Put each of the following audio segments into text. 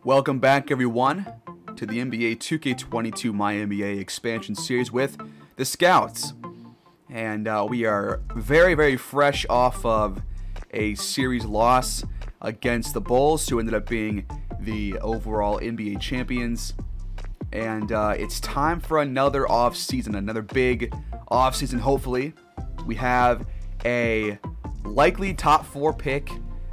Welcome back, everyone, to the NBA 2K22 MyNBA expansion series with the Scouts. And we are very, very fresh off of a series loss against the Bulls, who ended up being the overall NBA champions. And it's time for another offseason, another big offseason, hopefully. We have a likely top 4 pick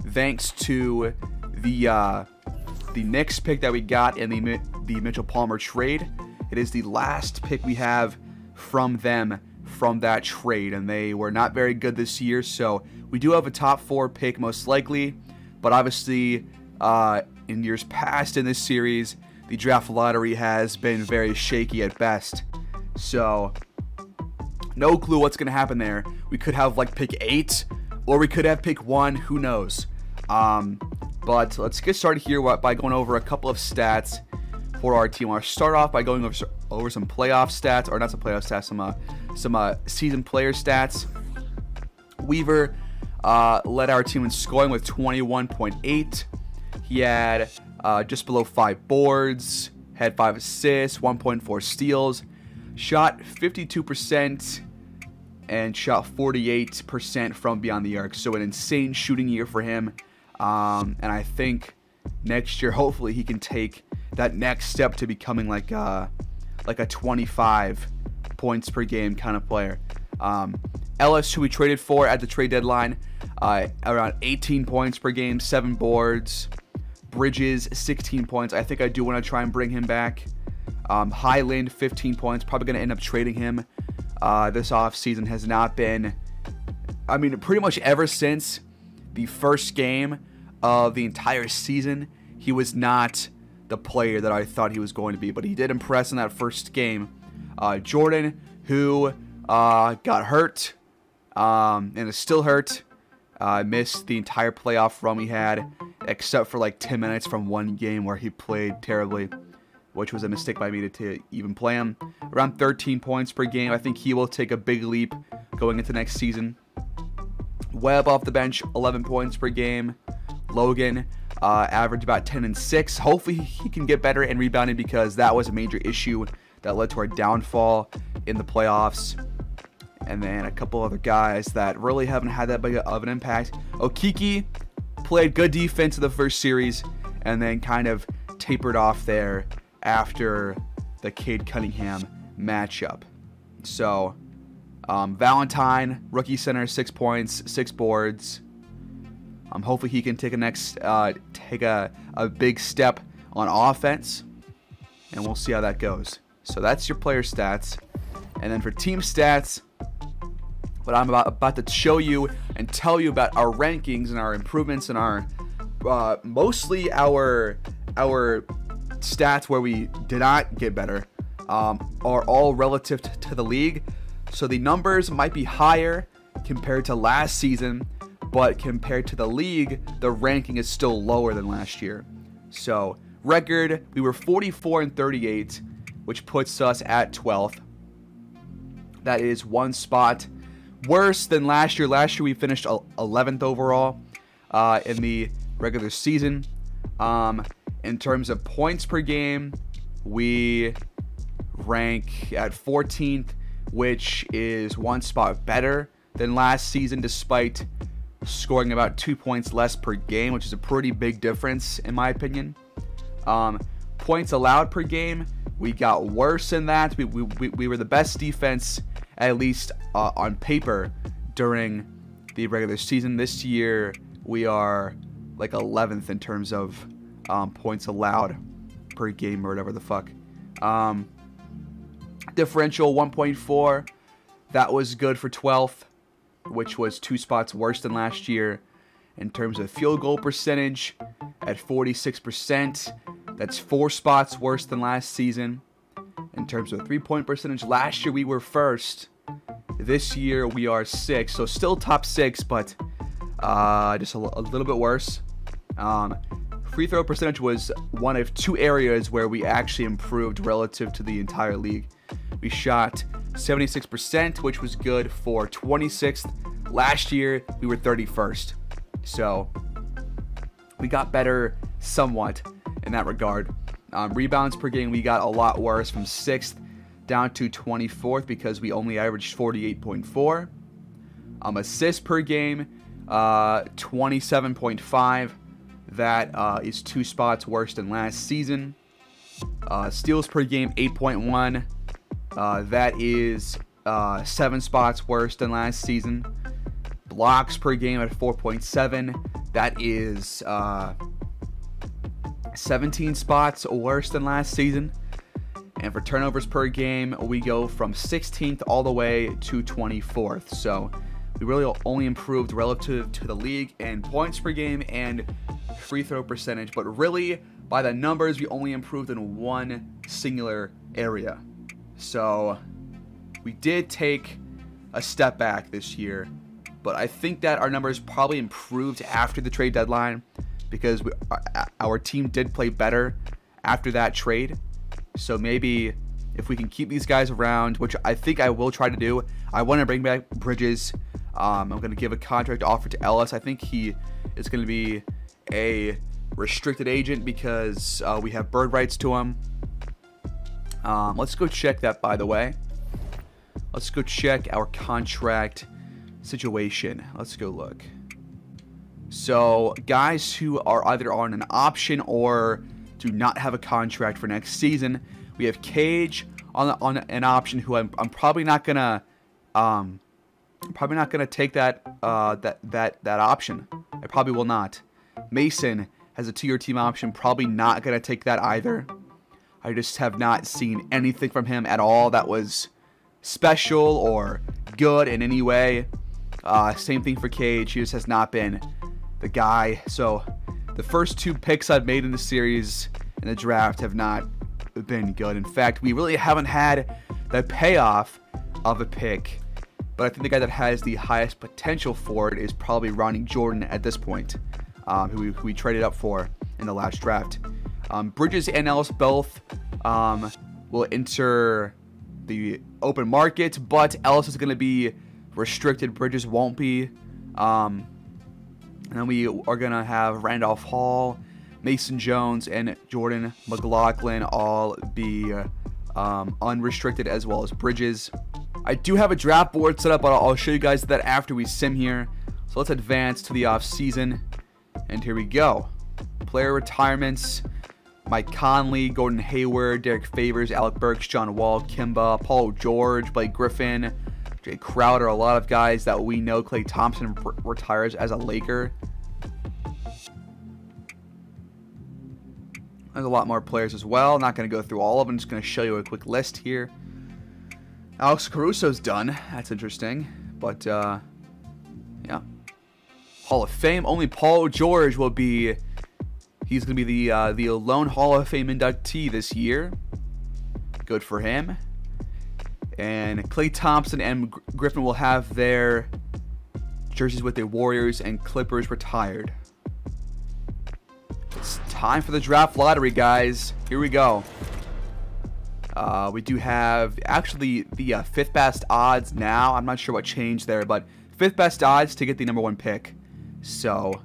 thanks to the Knicks pick that we got in the Mitchell Palmer trade. It is the last pick we have from them from that trade, and they were not very good this year, so we do have a top 4 pick most likely. But obviously, in years past in this series, the draft lottery has been very shaky at best. So, no clue what's going to happen there. We could have like pick 8, or we could have pick 1, who knows. But let's get started here by going over a couple of stats for our team. I'll start off by going over some playoff stats, or not some playoff stats, some season player stats. Weaver led our team in scoring with 21.8. He had just below 5 boards, had 5 assists, 1.4 steals, shot 52%, and shot 48% from beyond the arc. So an insane shooting year for him. And I think next year, hopefully, he can take that next step to becoming like a 25 points per game kind of player. Ellis, who we traded for at the trade deadline, around 18 points per game, 7 boards. Bridges, 16 points. I think I do want to try and bring him back. Highland, 15 points. Probably going to end up trading him. This offseason has not been, I mean, pretty much ever since the first game of the entire season, he was not the player that I thought he was going to be, but he did impress in that first game. Jordan, who got hurt and is still hurt, missed the entire playoff run we had, except for like 10 minutes from one game where he played terribly, which was a mistake by me to even play him. Around 13 points per game. I think he will take a big leap going into next season. Webb off the bench, 11 points per game. Logan averaged about 10 and 6. Hopefully he can get better and rebounding, because that was a major issue that led to our downfall in the playoffs. And then a couple other guys that really haven't had that big of an impact. Okiki played good defense in the first series and then kind of tapered off there after the Cade Cunningham matchup. So Valentine, rookie center, 6 points, 6 boards. Hopefully he can take a big step on offense, and we'll see how that goes. So that's your player stats. And then for team stats, what I'm about to show you and tell you about our rankings and our improvements and our mostly our stats where we did not get better are all relative to the league. So the numbers might be higher compared to last season, but compared to the league, the ranking is still lower than last year. So record, we were 44 and 38, which puts us at 12th. That is 1 spot worse than last year. Last year we finished 11th overall in the regular season. In terms of points per game, we rank at 14th, which is 1 spot better than last season, despite scoring about 2 points less per game, which is a pretty big difference in my opinion. Points allowed per game, we got worse than that. We were the best defense, at least on paper, during the regular season. This year we are like 11th in terms of points allowed per game, or whatever the fuck. Differential 1.4, that was good for 12th, which was 2 spots worse than last year. In terms of field goal percentage, at 46%, that's 4 spots worse than last season. In terms of 3-point percentage, last year we were first. This year we are 6th, so still top 6, but just a little bit worse. Free throw percentage was one of 2 areas where we actually improved relative to the entire league. We shot 76%, which was good for 26th. Last year, we were 31st. So we got better somewhat in that regard. Rebounds per game, we got a lot worse, from 6th down to 24th because we only averaged 48.4. Assists per game, 27.5. That is 2 spots worse than last season. Steals per game, 8.1. That is 7 spots worse than last season. Blocks per game at 4.7. That is 17 spots worse than last season. And for turnovers per game, we go from 16th all the way to 24th. So we really only improved relative to the league in points per game and free throw percentage. But really, by the numbers, we only improved in one singular area. So we did take a step back this year. But I think that our numbers probably improved after the trade deadline because our team did play better after that trade. So maybe if we can keep these guys around, which I think I will try to do, I want to bring back Bridges. I'm going to give a contract offer to Ellis. I think he is going to be a restricted agent because we have bird rights to him. Let's go check that, by the way. Let's go check our contract situation. Let's go look. So guys who are either on an option or do not have a contract for next season, we have Cage on an option who I'm probably not gonna take that option. I probably will not. Mason has a 2-year team option, probably not gonna take that either. I just have not seen anything from him at all that was special or good in any way. Same thing for Cage. He just has not been the guy. So the first 2 picks I've made in the series in the draft have not been good. In fact, we really haven't had the payoff of a pick. But I think the guy that has the highest potential for it is probably Ronnie Jordan at this point, who we traded up for in the last draft. Bridges and Ellis both will enter the open market, but Ellis is going to be restricted. Bridges won't be. And then we are going to have Randolph Hall, Mason Jones, and Jordan McLaughlin all be unrestricted, as well as Bridges. I do have a draft board set up, but I'll show you guys that after we sim here. So let's advance to the offseason. And here we go. Player retirements. Mike Conley, Gordon Hayward, Derek Favors, Alec Burks, John Wall, Kimba, Paul George, Blake Griffin, Jay Crowder, a lot of guys that we know. Klay Thompson retires as a Laker. There's a lot more players as well. Not going to go through all of them. Just going to show you a quick list here. Alex Caruso's done. That's interesting. But, yeah. Hall of Fame. Only Paul George will be... He's going to be the lone Hall of Fame inductee this year. Good for him. And Klay Thompson and Griffin will have their jerseys with the Warriors and Clippers retired. It's time for the draft lottery, guys. Here we go. We do have actually the 5th best odds now. I'm not sure what changed there, but 5th best odds to get the #1 pick. So,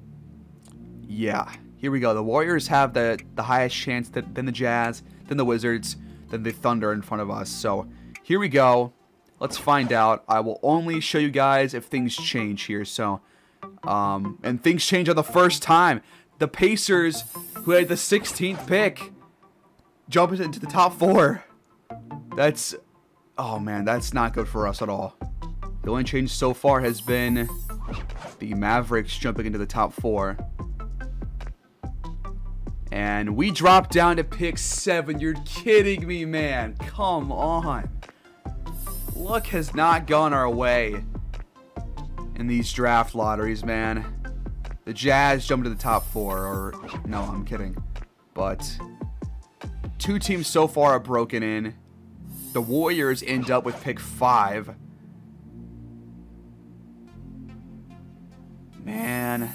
yeah. Here we go. The Warriors have the highest chance, then the Jazz, then the Wizards, then the Thunder in front of us. So, here we go. Let's find out. I will only show you guys if things change here. So, and things change on the first time. The Pacers, who had the 16th pick, jump into the top 4. That's, oh man, that's not good for us at all. The only change so far has been the Mavericks jumping into the top 4. And we dropped down to pick 7. You're kidding me, man. Come on. Luck has not gone our way in these draft lotteries, man. The Jazz jumped to the top 4. Or, no, I'm kidding. But 2 teams so far are broken in. The Warriors end up with pick 5. Man.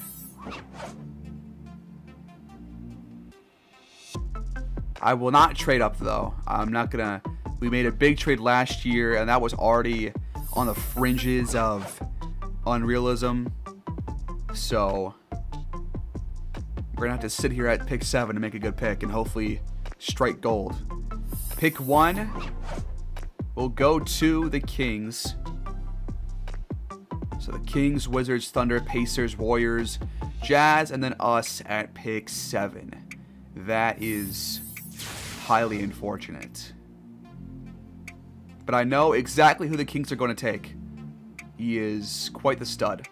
I will not trade up, though. I'm not going to... We made a big trade last year, and that was already on the fringes of unrealism. So, We're going to have to sit here at pick 7 to make a good pick and hopefully strike gold. Pick 1 will go to the Kings. So the Kings, Wizards, Thunder, Pacers, Warriors, Jazz, and then us at pick 7. That is highly unfortunate. But I know exactly who the Kings are going to take. He is quite the stud.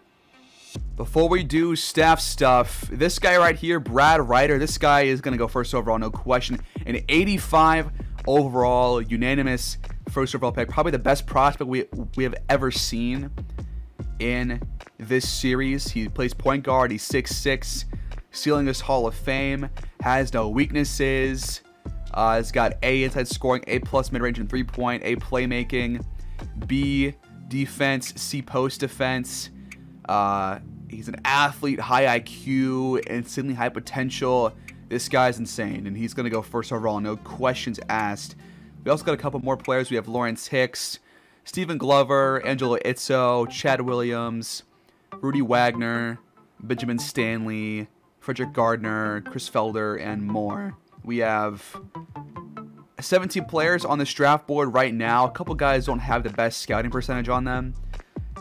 Before we do staff stuff, this guy right here, Brad Ryder, this guy is going to go first overall, no question. An 85 overall, unanimous first overall pick. Probably the best prospect we have ever seen in this series. He plays point guard. He's 6'6", ceiling this Hall of Fame. Has no weaknesses. He's got A inside scoring, A plus mid-range and 3-point, A playmaking, B defense, C post defense. He's an athlete, high IQ, insanely high potential. This guy's insane, and he's going to go first overall, no questions asked. We also got a couple more players. We have Lawrence Hicks, Stephen Glover, Angelo Izzo, Chad Williams, Rudy Wagner, Benjamin Stanley, Frederick Gardner, Chris Felder, and more. We have 17 players on this draft board right now. A couple guys don't have the best scouting percentage on them,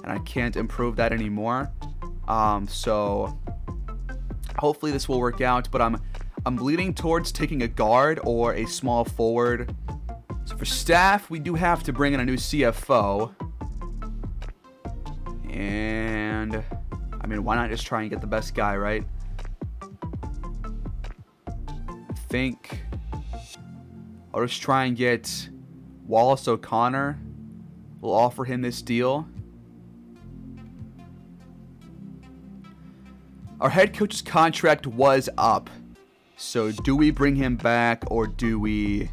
and I can't improve that anymore. So hopefully this will work out, but I'm leaning towards taking a guard or a small forward. So for staff, we do have to bring in a new CFO. And I mean, why not just try and get the best guy, right? I think I'll just try and get Wallace O'Connor. We'll offer him this deal. Our head coach's contract was up. So do we bring him back or do we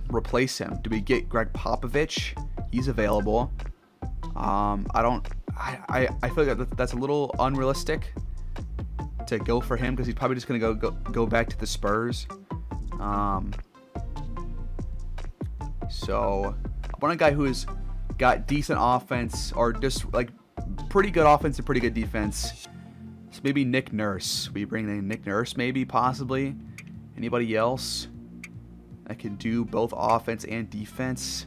replace him? Do we get Greg Popovich? He's available. I feel like that's a little unrealistic to go for him because he's probably just gonna go back to the Spurs. So I want a guy who's got decent offense or just like pretty good offense and pretty good defense. So maybe Nick Nurse. We bring in Nick Nurse, maybe, possibly. Anybody else that can do both offense and defense?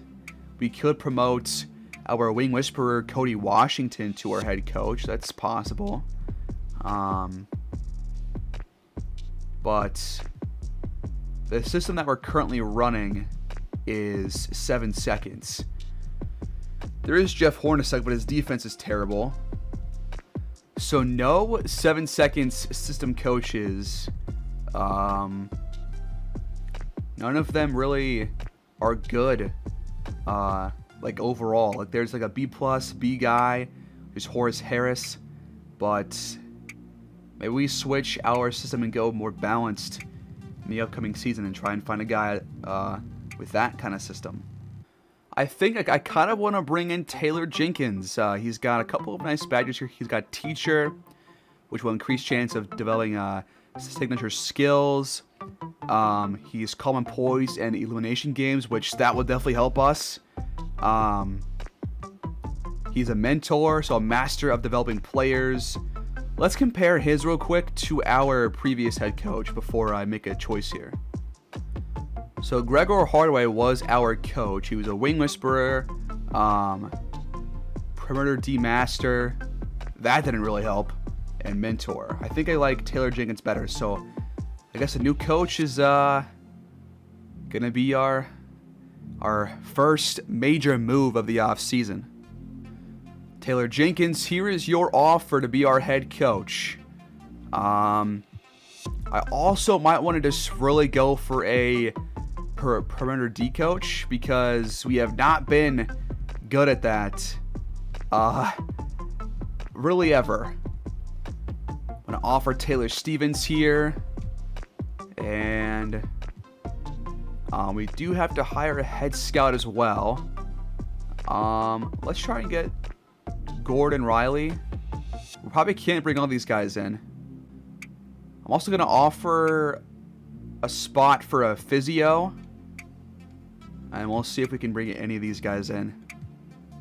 We could promote our wing whisperer, Cody Washington, to our head coach. That's possible. But the system that we're currently running is 7 seconds. There is Jeff Hornacek, but his defense is terrible. So no 7 seconds system coaches. None of them really are good. Like overall, like there's like a B+ B guy. There's Horace Harris, but maybe we switch our system and go more balanced in the upcoming season and try and find a guy with that kind of system. I think I kind of want to bring in Taylor Jenkins. He's got a couple of nice badges here. He's got teacher, which will increase chance of developing signature skills. He's calm and poised and elimination games, which that will definitely help us. He's a mentor, so a master of developing players. Let's compare his real quick to our previous head coach before I make a choice here. So Gregor Hardaway was our coach. He was a wing whisperer, perimeter D master. That didn't really help. And mentor. I think I like Taylor Jenkins better. So I guess a new coach is gonna be our first major move of the offseason. Taylor Jenkins, here is your offer to be our head coach. I also might want to just really go for a perimeter D coach because we have not been good at that really ever. I'm going to offer Taylor Stevens here, and we do have to hire a head scout as well. Let's try and get Gordon Riley. We probably can't bring all these guys in. I'm also going to offer a spot for a physio, and we'll see if we can bring any of these guys in.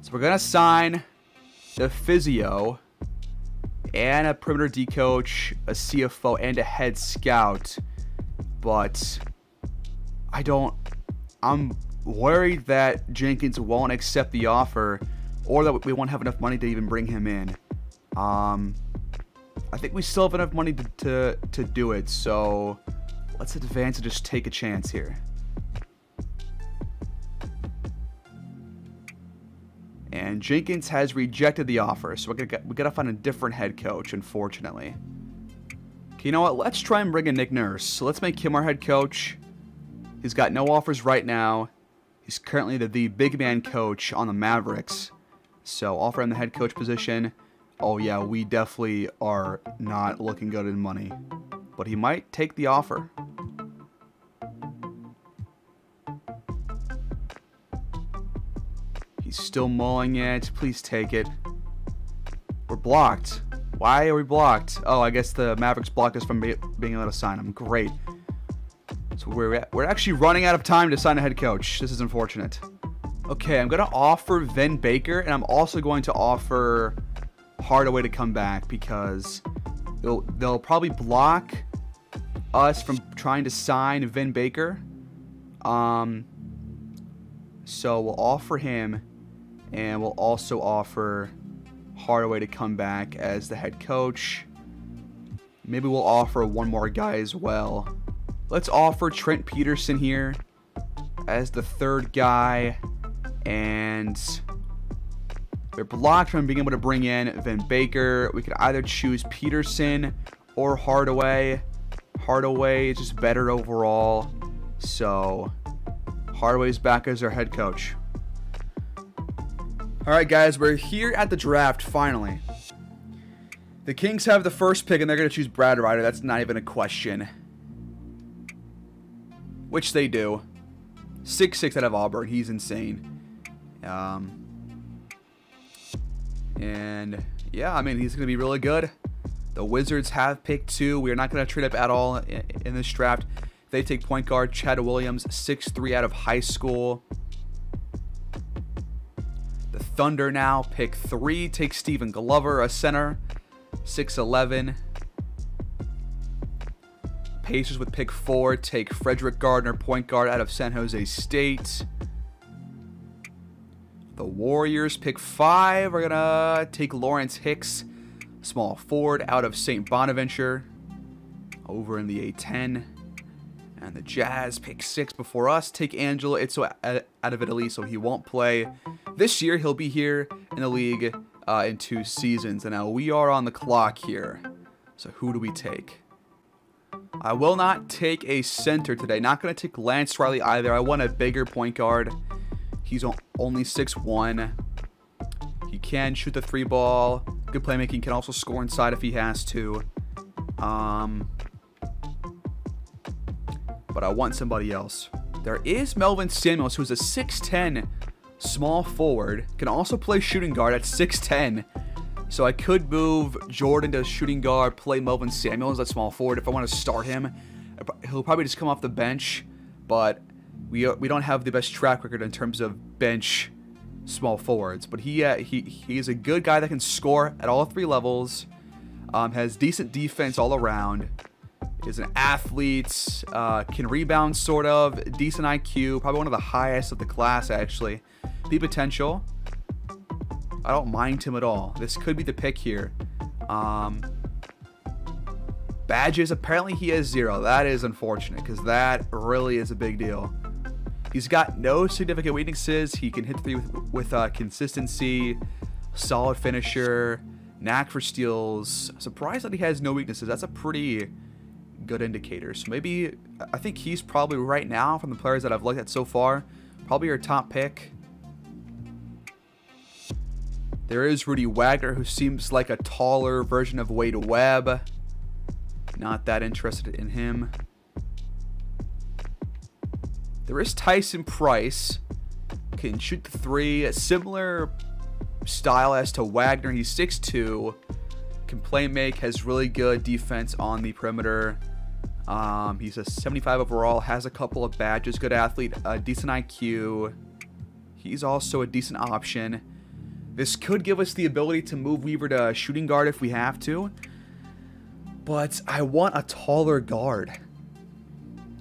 So we're going to sign the physio, and a perimeter D coach, a CFO, and a head scout. But I'm worried that Jenkins won't accept the offer, or that we won't have enough money to even bring him in. I think we still have enough money to do it, so let's advance and just take a chance here. And Jenkins has rejected the offer, so we gotta find a different head coach, unfortunately. Okay, you know what? Let's try and bring in Nick Nurse. So let's make him our head coach. He's got no offers right now. He's currently the big man coach on the Mavericks. So offer him the head coach position. Oh yeah, we definitely are not looking good in money. But he might take the offer. He's still mulling it. Please take it. We're blocked. Why are we blocked? Oh, I guess the Mavericks blocked us from being able to sign him. Great. So we're actually running out of time to sign a head coach. This is unfortunate. Okay, I'm going to offer Vin Baker, and I'm also going to offer Hardaway to come back because they'll probably block us from trying to sign Vin Baker. So we'll offer him, and we'll also offer Hardaway to come back as the head coach. Maybe we'll offer one more guy as well. Let's offer Trent Peterson here as the third guy. And they're blocked from being able to bring in Vin Baker. We could either choose Peterson or Hardaway. Hardaway is just better overall. So Hardaway's back as our head coach. Alright guys, we're here at the draft finally. The Kings have the first pick and they're going to choose Brad Ryder. That's not even a question. Which they do. 6'6" out of Auburn. He's insane. And yeah, I mean, he's going to be really good. The Wizards have pick 2. We are not going to trade up at all in this draft. They take point guard Chad Williams, 6'3" out of high school. The Thunder now pick 3, take Stephen Glover, a center, 6'11". Pacers with pick 4 take Frederick Gardner, point guard out of San Jose State. The Warriors pick 5 are gonna take Lawrence Hicks, small forward out of St. Bonaventure, over in the A10. And the Jazz pick 6 before us, take Angelo Itzo out of Italy, so he won't play this year. He'll be here in the league in 2 seasons. And now we are on the clock here. So who do we take? I will not take a center today. Not going to take Lance Riley either. I want a bigger point guard. He's only 6'1". He can shoot the 3 ball. Good playmaking. Can also score inside if he has to. But I want somebody else. There is Melvin Samuels, who's a 6'10" small forward. Can also play shooting guard at 6'10". So I could move Jordan to shooting guard, play Melvin Samuels at small forward if I want to start him. He'll probably just come off the bench, but we don't have the best track record in terms of bench small forwards. But he is a good guy that can score at all 3 levels. Has decent defense all around. Is an athlete. Can rebound sort of. Decent IQ. Probably one of the highest of the class actually. P potential. I don't mind him at all. This could be the pick here. Badges, apparently he has 0. That is unfortunate because that really is a big deal. He's got no significant weaknesses. He can hit 3 with consistency, solid finisher, knack for steals. Surprised that he has no weaknesses. That's a pretty good indicator. So maybe, I think he's probably right now from the players that I've looked at so far, probably your top pick. There is Rudy Wagner, who seems like a taller version of Wade Webb. Not that interested in him. There is Tyson Price. Can shoot the 3. A similar style as to Wagner. He's 6'2". Can play make. Has really good defense on the perimeter. He's a 75 overall. Has a couple of badges. Good athlete. Decent IQ. He's also a decent option. This could give us the ability to move Weaver to shooting guard if we have to. But I want a taller guard.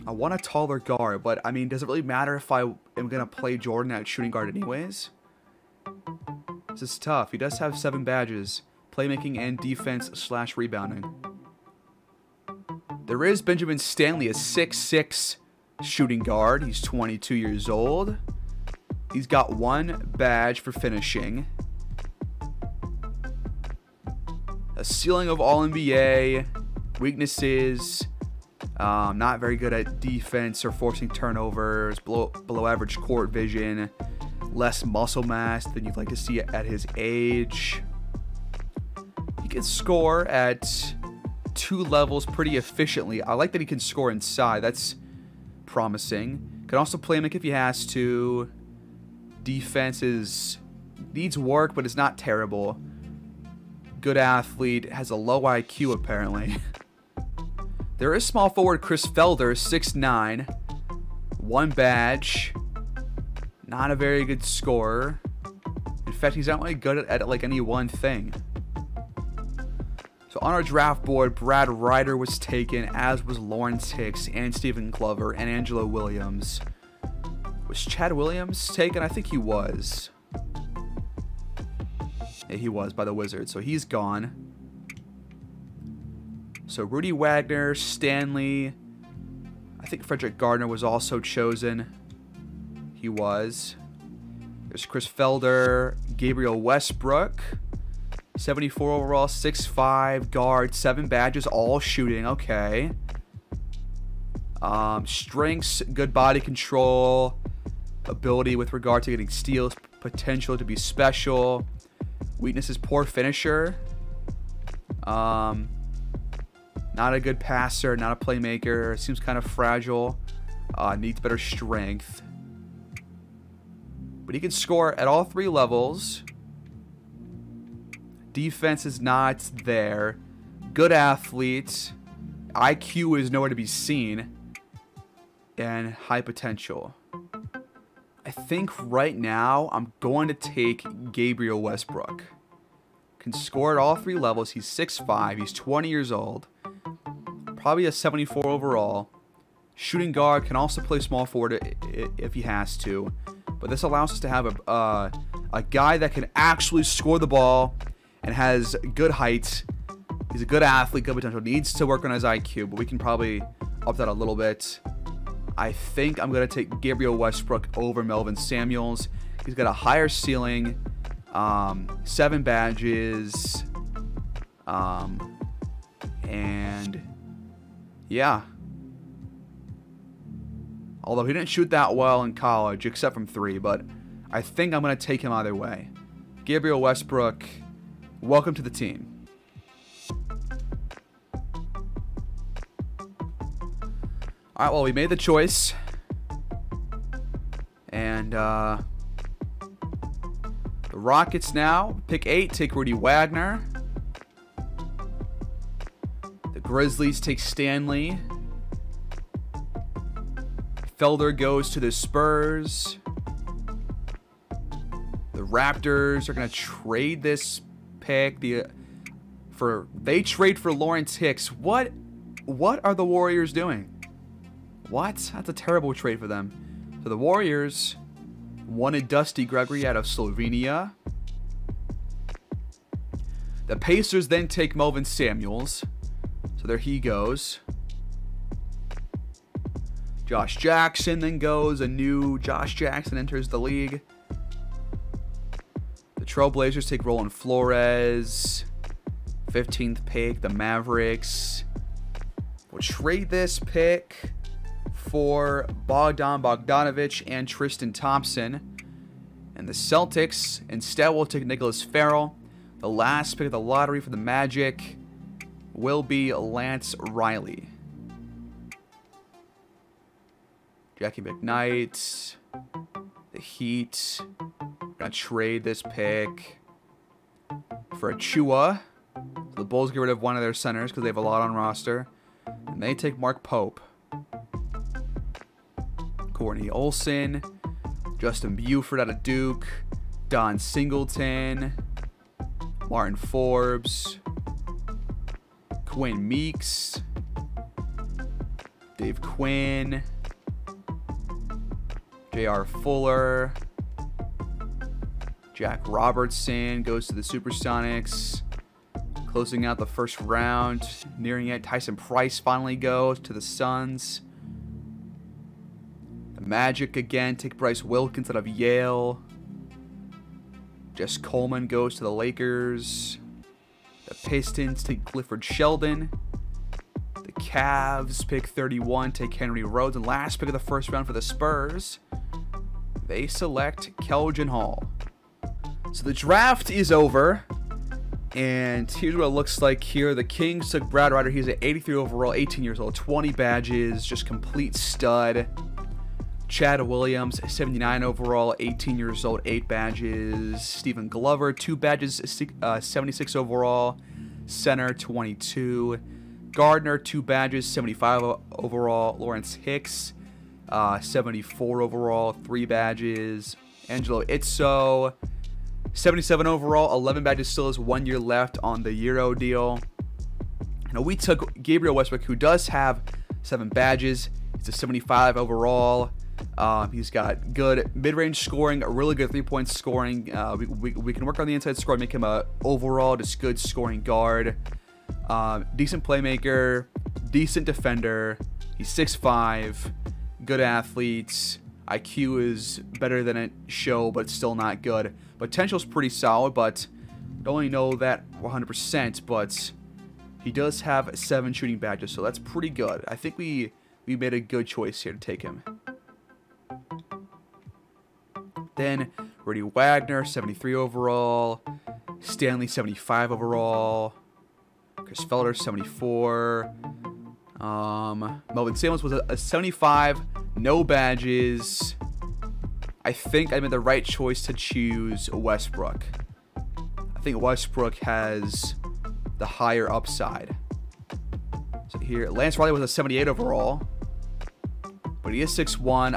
But I mean, does it really matter if I am going to play Jordan at shooting guard anyways? This is tough. He does have 7 badges. Playmaking and defense/rebounding. There is Benjamin Stanley, a 6'6" shooting guard. He's 22 years old. He's got 1 badge for finishing. A ceiling of All-NBA. Weaknesses. Not very good at defense or forcing turnovers. Below average court vision. Less muscle mass than you'd like to see at his age. He can score at 2 levels pretty efficiently. I like that he can score inside. That's promising. Can also play make if he has to. Defense needs work, but it's not terrible. Good athlete. Has a low IQ apparently. There is small forward Chris Felder, 6'9", 1 badge. Not a very good scorer. In fact, he's not really good at like any one thing. So on our draft board, Brad Ryder was taken, as was Lawrence Hicks and Stephen Glover and Angelo Williams. Was Chad Williams taken? I think he was. Yeah, he was by the Wizards, so he's gone. So Rudy Wagner, Stanley. I think Frederick Gardner was also chosen. He was. There's Chris Felder, Gabriel Westbrook. 74 overall, 6'5", guard, 7 badges, all shooting. Okay. Strengths, good body control, ability with regard to getting steals, potential to be special. Weaknesses, poor finisher. Not a good passer, not a playmaker. Seems kind of fragile. Needs better strength. But he can score at all 3 levels. Defense is not there. Good athlete. IQ is nowhere to be seen. And high potential. I think right now I'm going to take Gabriel Westbrook. Can score at all 3 levels. He's 6'5". He's 20 years old. Probably a 74 overall. Shooting guard. Can also play small forward if he has to. But this allows us to have a guy that can actually score the ball and has good height. He's a good athlete, good potential. Needs to work on his IQ, but we can probably up that a little bit. I think I'm going to take Gabriel Westbrook over Melvin Samuels. He's got a higher ceiling, 7 badges, and yeah. Although he didn't shoot that well in college, except from 3, but I think I'm going to take him either way. Gabriel Westbrook, welcome to the team. Alright, well, we made the choice. And the Rockets now, pick 8, take Rudy Wagner. The Grizzlies take Stanley. Felder goes to the Spurs. The Raptors are going to trade this pick. They trade for Lawrence Hicks. What are the Warriors doing? What? That's a terrible trade for them. So the Warriors wanted Dusty Gregory out of Slovenia. The Pacers then take Melvin Samuels. So there he goes. Josh Jackson then goes. A new Josh Jackson enters the league. The Trailblazers take Roland Flores. 15th pick. The Mavericks will trade this pick for Bogdan Bogdanovic and Tristan Thompson. And the Celtics instead will take Nicholas Farrell. The last pick of the lottery for the Magic will be Lance Riley. Jackie McKnight. The Heat. Gonna trade this pick for Achua. So the Bulls get rid of one of their centers because they have a lot on roster. And they take Mark Pope. Courtney Olsen, Justin Buford out of Duke, Don Singleton, Martin Forbes, Quinn Meeks, Dave Quinn, J.R. Fuller, Jack Robertson goes to the Supersonics. Closing out the first round, nearing it, Tyson Price finally goes to the Suns. The Magic again take Bryce Wilkins out of Yale. Jess Coleman goes to the Lakers. The Pistons take Clifford Sheldon. The Cavs pick 31, take Henry Rhodes. And last pick of the first round for the Spurs, they select Keldon Hall. So the draft is over. And here's what it looks like here. The Kings took Brad Ryder. He's at 83 overall, 18 years old, 20 badges, just complete stud. Chad Williams, 79 overall, 18 years old, 8 badges. Stephen Glover, 2 badges, 76 overall, center, 22. Gardner, 2 badges, 75 overall. Lawrence Hicks, 74 overall, 3 badges. Angelo Itzo, 77 overall, 11 badges, still has 1 year left on the Euro deal. Now we took Gabriel Westbrook, who does have 7 badges. He's a 75 overall. He's got good mid-range scoring, a really good 3-point scoring. We can work on the inside score, make him a overall just good scoring guard. Decent playmaker, decent defender. He's 6'5", good athlete. IQ is better than it show, but still not good. Potential's pretty solid, but don't really know that 100%. But he does have 7 shooting badges, so that's pretty good. I think we made a good choice here to take him. Then Rudy Wagner, 73 overall. Stanley, 75 overall. Chris Felder, 74. Melvin Samuels was a 75, no badges. I think I made the right choice to choose Westbrook. I think Westbrook has the higher upside. So here, Lance Riley was a 78 overall, but he is 6'1".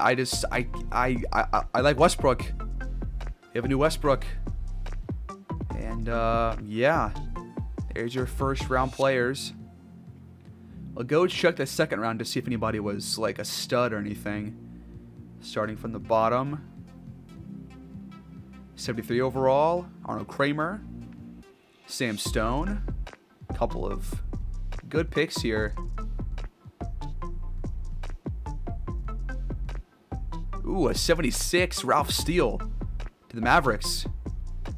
I like Westbrook. You have a new Westbrook, and yeah, there's your first round players. I'll go check the second round to see if anybody was like a stud or anything. Starting from the bottom. 73 overall, Arnold Kramer, Sam Stone. A couple of good picks here. Ooh, a 76, Ralph Steele to the Mavericks.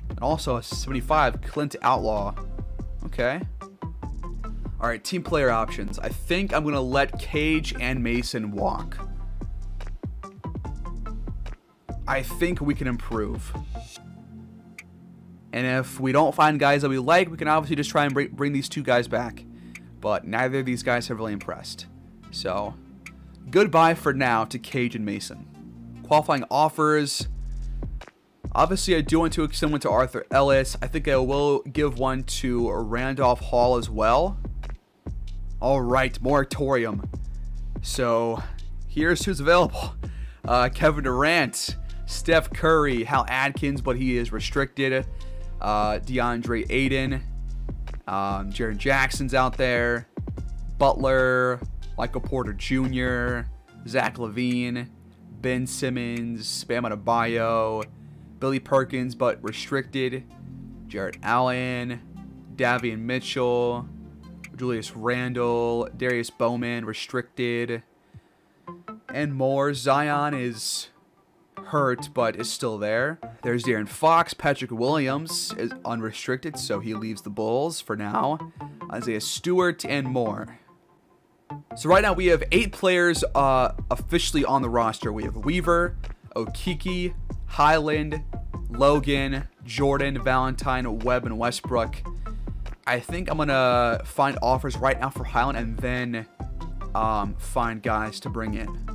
And also a 75, Clint Outlaw. Okay. All right, team player options. I think I'm going to let Cage and Mason walk. I think we can improve. And if we don't find guys that we like, we can obviously just try and bring these 2 guys back. But neither of these guys have really impressed. So, goodbye for now to Cage and Mason. Qualifying offers. Obviously, I do want to extend one to Arthur Ellis. I think I will give one to Randolph Hall as well. All right, moratorium. So, here's who's available. Kevin Durant, Steph Curry, Hal Adkins, but he is restricted. DeAndre Ayton, Jaren Jackson's out there. Butler, Michael Porter Jr., Zach LaVine, Ben Simmons, Bam Adebayo, Billy Perkins, but restricted. Jarrett Allen, Davion Mitchell, Julius Randle, Darius Bowman, restricted, and more. Zion is hurt, but is still there. There's De'Aaron Fox. Patrick Williams is unrestricted, so he leaves the Bulls for now. Isaiah Stewart, and more. So right now we have 8 players officially on the roster. We have Weaver, Okeke, Highland, Logan, Jordan, Valentine, Webb, and Westbrook. I think I'm going to find offers right now for Highland and then find guys to bring in.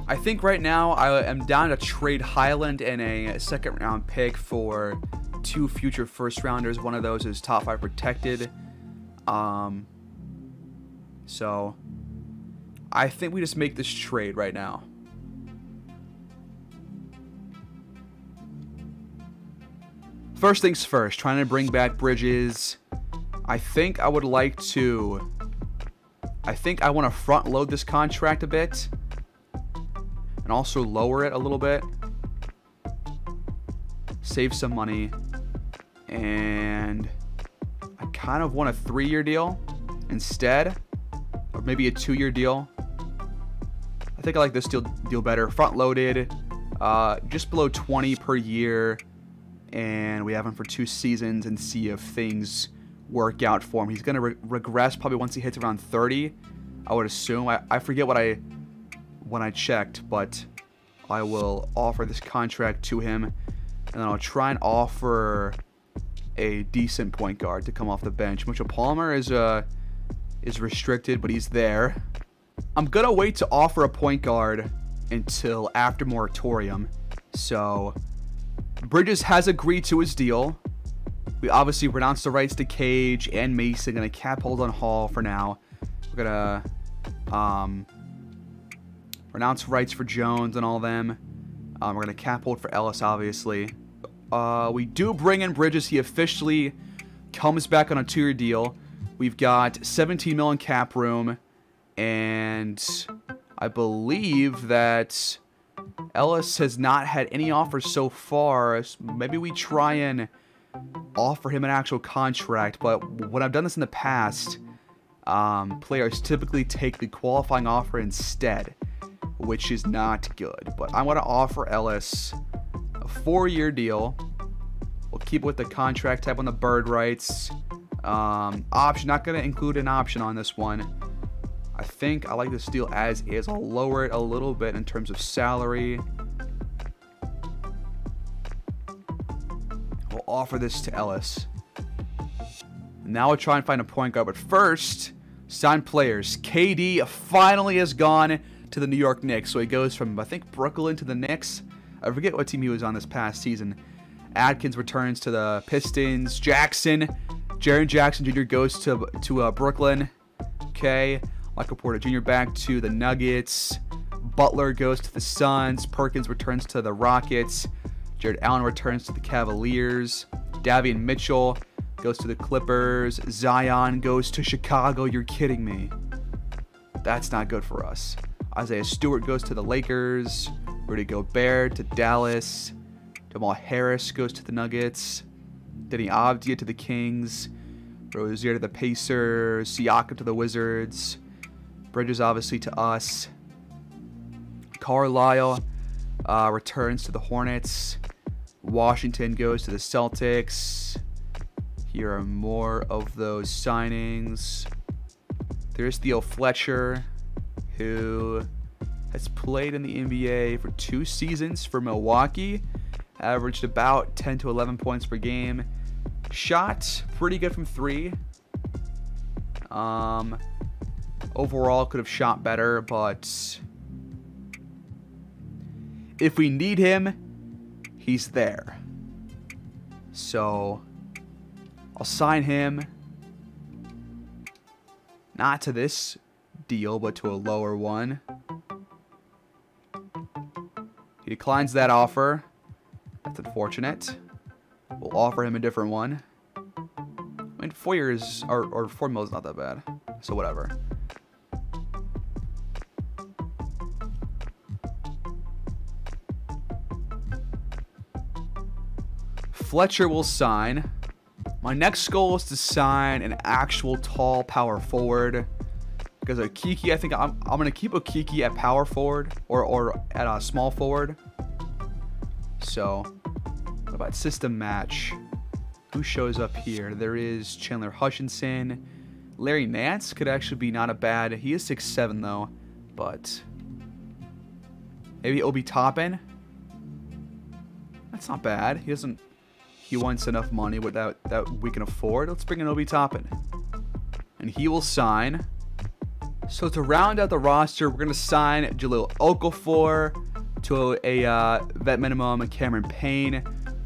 I think right now I am down to trade Highland and a second round pick for 2 future first rounders. One of those is top 5 protected. So I think we just make this trade right now. First things first, trying to bring back Bridges. I think I would like to... I think I want to front load this contract a bit. And also lower it a little bit. Save some money. And I kind of want a 3-year deal instead. Or maybe a 2-year deal. I think I like this deal better. Front loaded. Just below 20 per year. And we have him for 2 seasons and see if things work out for him. He's going to regress probably once he hits around 30, I would assume. I forget when I checked, but I will offer this contract to him. And then I'll try and offer a decent point guard to come off the bench. Mitchell Palmer is restricted, but he's there. I'm going to wait to offer a point guard until after moratorium. So Bridges has agreed to his deal. We obviously renounced the rights to Cage and Mason. Going to cap hold on Hall for now. We're going to renounce rights for Jones and all them. We're going to cap hold for Ellis, obviously. We do bring in Bridges. He officially comes back on a 2-year deal. We've got $17 million cap room. And I believe that Ellis has not had any offers so far. Maybe we try and offer him an actual contract. But when I've done this in the past, players typically take the qualifying offer instead, which is not good. But I want to offer Ellis a 4-year deal. We'll keep with the contract type on the bird rights. Option, not going to include an option on this one. I think I like this deal as is. I'll lower it a little bit in terms of salary. We'll offer this to Ellis. Now we'll try and find a point guard. But first, sign players. KD finally has gone to the New York Knicks. So he goes from, I think, Brooklyn to the Knicks. I forget what team he was on this past season. Adkins returns to the Pistons. Jaren Jackson Jr. goes to Brooklyn. Okay. Michael Porter Jr. back to the Nuggets. Butler goes to the Suns. Perkins returns to the Rockets. Jared Allen returns to the Cavaliers. Davion Mitchell goes to the Clippers. Zion goes to Chicago. You're kidding me. That's not good for us. Isaiah Stewart goes to the Lakers. Rudy Gobert to Dallas. Jamal Harris goes to the Nuggets. Denny Avdia to the Kings. Rozier to the Pacers. Siakam to the Wizards. Bridges obviously to us. Carlisle returns to the Hornets. Washington goes to the Celtics. Here are more of those signings. There's Theo Fletcher, who has played in the NBA for 2 seasons for Milwaukee. Averaged about 10 to 11 points per game. Shot pretty good from 3. Overall, could have shot better, but if we need him, he's there. So I'll sign him. Not to this deal, but to a lower one. He declines that offer. That's unfortunate. We'll offer him a different one. I mean, 4 years or 4 mil is not that bad. So whatever. Fletcher will sign. My next goal is to sign an actual tall power forward. Because Okiki, I think I'm going to keep Okiki at power forward or at a small forward. So, what about system match? Who shows up here? There is Chandler Hutchinson. Larry Nance could actually be not a bad. He is 6'7" though. But maybe Obi Toppin. That's not bad. He wants enough money that we can afford. Let's bring in Obi Toppin. And he will sign. So to round out the roster, we're going to sign Jahlil Okafor to a vet minimum, and Cameron Payne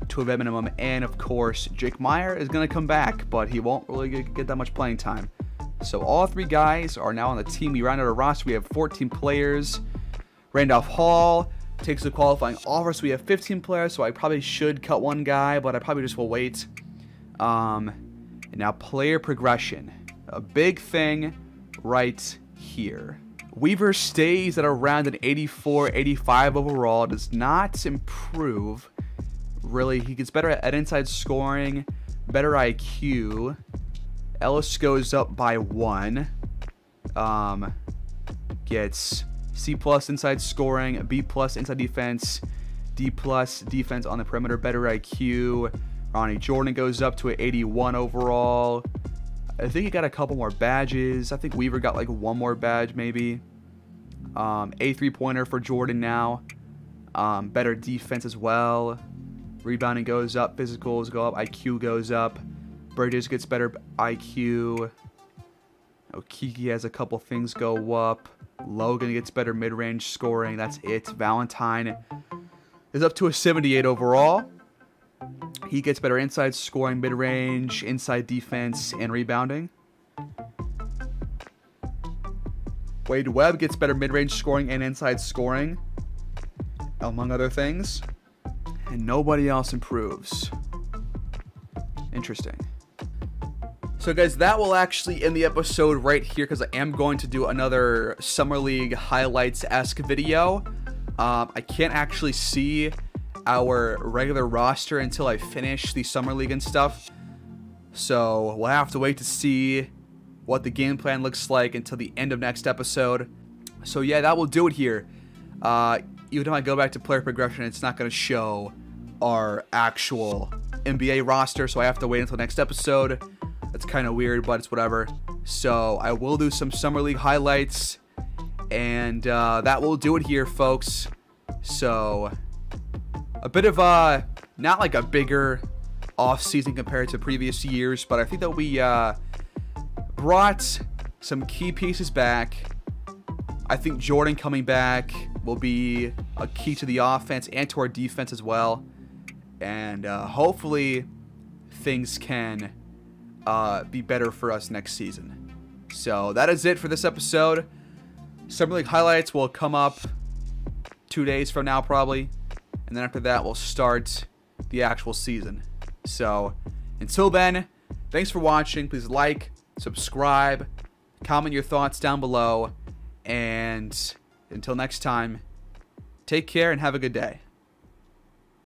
to a vet minimum, and of course, Jake Meyer is going to come back, but he won't really get that much playing time. So all 3 guys are now on the team. We round out our roster. We have 14 players. Randolph Hall, takes the qualifying offer, so we have 15 players, so I probably should cut one guy, but I probably just will wait. And now player progression. A big thing right here. Weaver stays at around an 84, 85 overall. Does not improve. Really, he gets better at inside scoring, better IQ. Ellis goes up by 1. Gets C+ inside scoring, B+ inside defense, D+ defense on the perimeter, better IQ. Ronnie Jordan goes up to an 81 overall. I think he got a couple more badges. I think Weaver got like one more badge maybe. A 3-pointer for Jordan now. Better defense as well. Rebounding goes up, physicals go up, IQ goes up. Bridges gets better IQ. Okiki has a couple things go up. Logan gets better mid-range scoring. That's it. Valentine is up to a 78 overall. He gets better inside scoring, mid-range, inside defense, and rebounding. Wade Webb gets better mid-range scoring and inside scoring, among other things. And nobody else improves. Interesting. So guys, that will actually end the episode right here, because I am going to do another Summer League highlights-esque video. I can't actually see our regular roster until I finish the Summer League and stuff. So we'll have to wait to see what the game plan looks like until the end of next episode. So yeah, that will do it here. Even if I go back to player progression, it's not going to show our actual NBA roster, so I have to wait until next episode. That's kind of weird, but it's whatever. So I will do some Summer League highlights, and that will do it here, folks. So a bit of not like a bigger off-season compared to previous years, but I think that we brought some key pieces back. I think Jordan coming back will be a key to the offense and to our defense as well. And hopefully things can be better for us next season. So that is it for this episode. Summer League highlights will come up 2 days from now probably. And then after that, we'll start the actual season. So until then, thanks for watching. Please like, subscribe, comment your thoughts down below. And until next time, take care and have a good day.